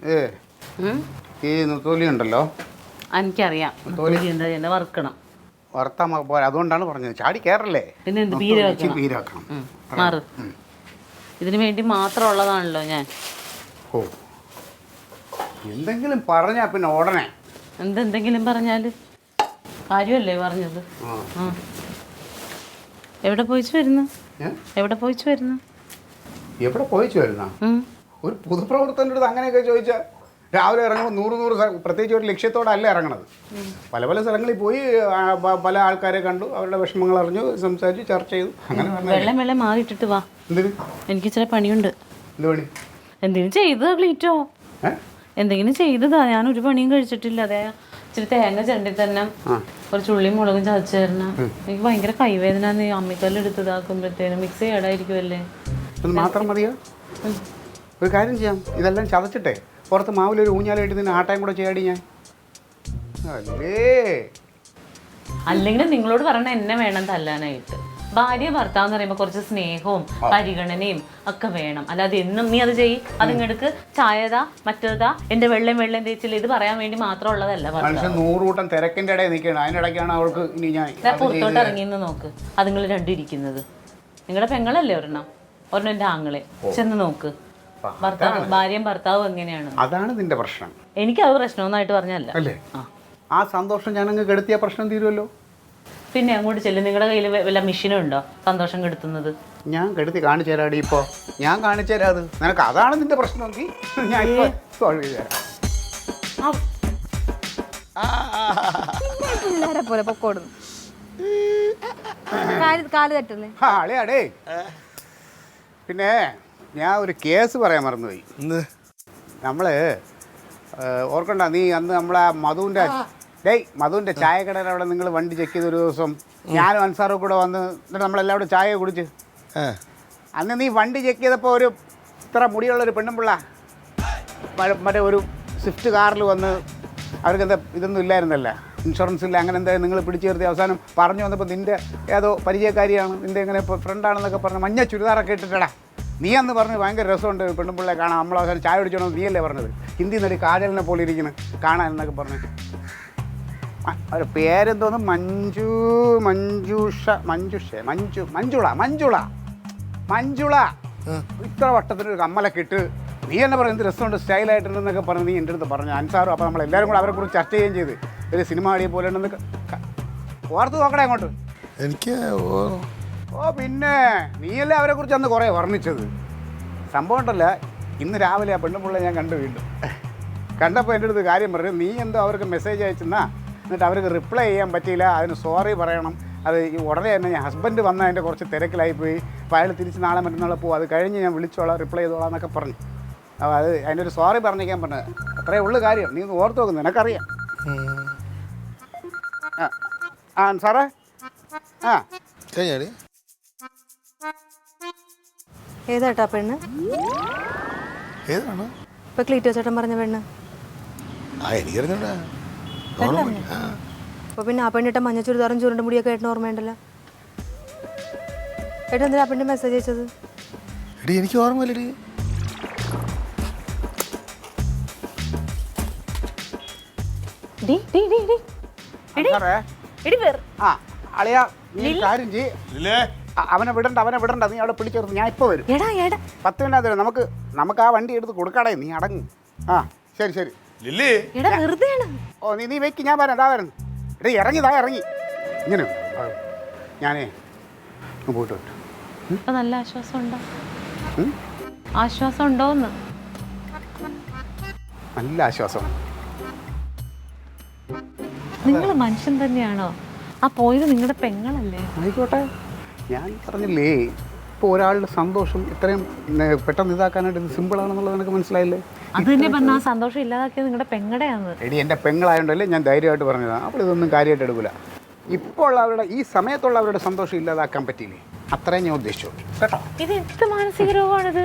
ഏ ഈ നുത്തോലി ഉണ്ടല്ലോ, എനിക്കറിയാം എന്താ വറുക്കണം. വറുത്താൽ പോരാ, അതുകൊണ്ടാണ് പറഞ്ഞത്. ചാടി കയറല്ലേ, പിന്നെ എന്ത് പീര വെക്കണം. പീരാക്കണം. മാറ്. ഇതിനു വേണ്ടി മാത്രം ഉള്ളതാണല്ലോ ഞാൻ. ഓ, എന്തെങ്കിലും പറഞ്ഞാ പിന്നെ ഉടനെ എന്തെങ്കിലും പറഞ്ഞാൽ കാര്യമല്ലേ പറഞ്ഞത്. എവിടെ പോയിച്ചു വരുന്നു? എവിടെ പോയിച്ചു വരുന്നു? എവിടെ പോയിച്ചു വരുന്ന ഒരു പൊതുപ്രവർത്തകൻ്റെ അടുത്ത് അങ്ങനെയൊക്കെ ചോദിച്ചാൽ രാവിലെ ഇറങ്ങുമ്പോൾ നൂറ് പ്രത്യേകിച്ച് ഒരു ലക്ഷ്യത്തോടല്ല ഇറങ്ങണത്. പല പല സ്ഥലങ്ങളിൽ പോയി പല ആൾക്കാരെ കണ്ടു, അവരുടെ വിഷമങ്ങൾ അറിഞ്ഞു, സംസാരിച്ചു, ചർച്ച ചെയ്തു. അങ്ങനെ വെള്ളം മാറിയിട്ടിട്ട് വാ. എന്തിന്? എനിക്ക് ഇച്ചിരി പണിയുണ്ട്. എന്ത് പണി? എന്തെങ്കിലും ചെയ്തതാ ക്ലീറ്റോ? എന്തെങ്കിലും ചെയ്തതാ. ഞാൻ ഒരു പണിയും കഴിച്ചിട്ടില്ല. അതെ, ഇച്ചിരി തേങ്ങ ചെണ്ടി തന്നെ കുറച്ച് ഉള്ളിയും മുളകും ചതച്ച് തരണം. എനിക്ക് ഭയങ്കര കൈവേദന. അമ്മിക്കല്ല് ഇതാക്കുമ്പോഴത്തേനും മിക്സി കേടായിരിക്കുമല്ലേ. അത് മാത്രം മതിയോ? ഒരു കാര്യം ചെയ്യാം, ഇതെല്ലാം ചതച്ചിട്ടേ പുറത്ത് മാവിലൊരു ഊഞ്ഞാലായിട്ട് നിന്ന് ആട്ടയും കൂടെ ചെയ്യാടി ഞാൻ. അല്ലെങ്കിൽ നിങ്ങളോട് പറയണ എന്നെ വേണം തല്ലാനായിട്ട്. ഭാര്യ ഭർത്താവെന്ന് പറയുമ്പോൾ കുറച്ച് സ്നേഹവും പരിഗണനയും ഒക്കെ വേണം. അല്ലാതെ എന്നും നീ അത് ചെയ്യ്, അതിങ്ങെടുക്ക്, ചായതാ, മറ്റേതാ, എന്റെ വെള്ളം തേച്ചില്ല, ഇത് പറയാൻ വേണ്ടി മാത്രമുള്ളതല്ല. മനുഷ്യൻ 100 കൂട്ടം തിരക്കിന്റെ ഇടയിൽ നിൽക്കണം. അതിനിടയ്ക്കാണ് അവൾക്ക് ഇനി ഞാൻ പുറത്തോട്ട് ഇറങ്ങിയെന്ന് നോക്ക്. അത് നിങ്ങൾ രണ്ടും ഇരിക്കുന്നത്. നിങ്ങളുടെ പെങ്ങളല്ലേ ഒരെണ്ണം എന്റെ ആങ്ങളെ. ചെന്ന് നോക്ക് ഭാര്യയും ഭർത്താവും എങ്ങനെയാണ്. അതാണ് നിന്റെ പ്രശ്നം. എനിക്കത് പ്രശ്നമൊന്നായിട്ട് പറഞ്ഞല്ല അല്ലേ. ആ സന്തോഷം ഞാനങ്ങ് കെടുത്തിയ പ്രശ്നം തീരുമല്ലോ. പിന്നെ അങ്ങോട്ട് ചെല്ലും. നിങ്ങളുടെ കയ്യിൽ വല്ല മെഷീനും ഉണ്ടോ സന്തോഷം കെടുത്തുന്നത്? ഞാൻ കെടുത്തി കാണിച്ചു തരാടി. ഇപ്പോ ഞാൻ കാണിച്ചു തരാം. അത് നിനക്ക് അതാണ് നിന്റെ പ്രശ്നമെങ്കിൽ ഞാൻ സോൾവ് ചെയ്തു തരാം. പോലെ പൊക്കോടുന്നു കാല് തട്ടല്ലേ. അളിയാടേ, പിന്നെ ഞാൻ ഒരു കേസ് പറയാൻ മറന്നുപോയി. നമ്മള് ഓർക്കണ്ട, നീ അന്ന് നമ്മളെ മധുവിൻ്റെ ചായക്കടയിൽ അവിടെ നിങ്ങൾ വണ്ടി ചെക്ക് ചെയ്ത ഒരു ദിവസം ഞാനും അൻസാറും കൂടെ വന്ന് എന്നിട്ട് നമ്മളെല്ലാവരും ചായ കുടിച്ച്. അന്ന് നീ വണ്ടി ചെക്ക് ചെയ്തപ്പോൾ ഒരു ഇത്ര മുടിയുള്ളൊരു പെണ്ണുമ്പിള്ള മറ്റേ ഒരു സ്വിഫ്റ്റ് കാറിൽ വന്ന് അവർക്ക് എന്താ ഇതൊന്നും ഇല്ലായിരുന്നല്ല, ഇൻഷുറൻസ് ഇല്ല, അങ്ങനെ എന്തായാലും നിങ്ങൾ പിടിച്ചു നിർത്തി അവസാനം പറഞ്ഞു വന്നപ്പോൾ നിൻ്റെ ഏതോ പരിചയക്കാരിയാണ്, നിൻ്റെ ഇങ്ങനെ ഫ്രണ്ടാണെന്നൊക്കെ പറഞ്ഞ് മഞ്ഞ ചുരിദാറൊക്കെ ഇട്ടിട്ടടാ. നീ അന്ന് പറഞ്ഞ് ഭയങ്കര രസമുണ്ട് പെണ്ണുമ്പിള്ളയെ കാണാൻ, നമ്മൾ അവസാനം ചായ കുടിച്ചോണോ നീയല്ലേ പറഞ്ഞത്. ഹിന്ദി നടി കാജലിനെ പോലെ ഇരിക്കുന്നു കാണാൻ എന്നൊക്കെ പറഞ്ഞ്. അവരുടെ പേരെന്തോന്ന്, മഞ്ജുള. ഇത്ര വട്ടത്തിനൊരു കമ്മലൊക്കെ ഇട്ട് നീ എന്നെ പറഞ്ഞു എന്ത് രസമുണ്ട്, സ്റ്റൈലായിട്ടുണ്ടെന്നൊക്കെ പറഞ്ഞ് നീ എൻ്റെ അടുത്ത് പറഞ്ഞു. അൻസാറും അപ്പോൾ നമ്മളെല്ലാവരും കൂടെ അവരെ കുറിച്ച് ചർച്ച ചെയ്യുകയും ചെയ്ത് ഒരു സിനിമ ആടിയെ പോലെ ഉണ്ടെന്ന് ഓർത്ത് നോക്കണേ അങ്ങോട്ട്. എനിക്ക് പിന്നെ നീയല്ലേ അവരെ കുറിച്ച് അന്ന് കുറേ വർണ്ണിച്ചത്. സംഭവം ഉണ്ടല്ല, ഇന്ന് രാവിലെ ആ പെണ്ണുപിള്ളെ ഞാൻ കണ്ടു വീണ്ടും. കണ്ടപ്പോൾ എൻ്റെ അടുത്ത് കാര്യം പറഞ്ഞു, നീ എന്തോ അവർക്ക് മെസ്സേജ് അയച്ചെന്നാ, എന്നിട്ട് അവർക്ക് റിപ്ലൈ ചെയ്യാൻ പറ്റിയില്ല, അതിന് സോറി പറയണം. അത് ഈ ഉടനെ തന്നെ ഞാൻ ഹസ്ബൻഡ് വന്ന അതിൻ്റെ കുറച്ച് തിരക്കിലായിപ്പോയി, അപ്പോൾ അയാൾ തിരിച്ച് നാളെ മറ്റന്നാളെ പോകും, അത് കഴിഞ്ഞ് ഞാൻ വിളിച്ചോളാം, റിപ്ലൈ ചെയ്തോളാം എന്നൊക്കെ പറഞ്ഞു. അപ്പോൾ അത് അതിൻ്റെ ഒരു സോറി പറഞ്ഞേക്കാൻ പറഞ്ഞത്. അത്രയേ ഉള്ളു കാര്യം. നീ ഒന്ന് ഓർത്ത് നോക്കുന്നു, നിനക്കറിയാം. സാറേ കഴിഞ്ഞാടി ഏതാട്ടാ പെണ്ണ്? ഏതാണ് ഇപ്പൊ ക്ലീറ്റോ ചേട്ടൻ പറഞ്ഞ പെണ്ണ്? എനിക്കറിഞ്ഞൂടാ. അപ്പൊ പിന്നെ ആ പെണ്ണിട്ട മഞ്ഞ ചുരിദാറും ചുരുണ്ട മുടിയൊക്കെ ഏട്ടന് ഓർമ്മയുണ്ടല്ലോ. ഏട്ടൻ എന്തിനാ ആ പെണ്ണിന് മെസ്സേജ് അയച്ചത്? എടി എനിക്ക് ഓർമ്മയില്ലടി. അവനെ വിടണ്ട, നീ അവിടെ പിടിച്ചെടുത്ത് ഞാൻ ഇപ്പോൾ വരും. 10 മിനിറ്റ് വരും. നമുക്ക് ആ വണ്ടി എടുത്ത് കൊടുക്കാടേ, നീ അടങ്ങ്. ശരി. ഓ നീ വെക്ക്, ഞാൻ വരാം. വരുന്നു. ഇറങ്ങി ഇങ്ങനെ ഞാനേ പോയിട്ട് ഇപ്പൊ നല്ല ആശ്വാസം ഉണ്ടോ? ആശ്വാസം ഉണ്ടോന്ന്? നല്ല ആശ്വാസം. നിങ്ങൾ മനുഷ്യൻ തന്നെയാണോ? ആ പോയത് നിങ്ങളുടെ പെങ്ങളല്ലേ? ആയിക്കോട്ടെ, ഞാൻ പറഞ്ഞില്ലേ, ഇപ്പോൾ ഒരാളുടെ സന്തോഷം ഇത്രയും പെട്ടെന്ന് ഇതാക്കാനായിട്ട് ഇത് സിമ്പിളാണെന്നുള്ളത് എനിക്ക് മനസ്സിലായില്ലേ? അത് തന്നെ പറഞ്ഞാൽ ആ സന്തോഷം ഇല്ലാതാക്കിയത് നിങ്ങളുടെ പെങ്ങടെയാണ്. എടി എൻ്റെ പെങ്ങളായതുകൊണ്ടല്ലേ ഞാൻ ധൈര്യമായിട്ട് പറഞ്ഞതാണ്. അപ്പോൾ ഇതൊന്നും കാര്യമായിട്ട് എടുക്കില്ല. ഇപ്പോൾ ഉള്ളവരുടെ ഈ സമയത്തുള്ള അവരുടെ സന്തോഷം ഇല്ലാതാക്കാൻ പറ്റിയില്ലേ, അത്രയും ഞാൻ ഉദ്ദേശിച്ചു കേട്ടോ. ഇത് എന്ത് മാനസിക രോഗമാണിത്?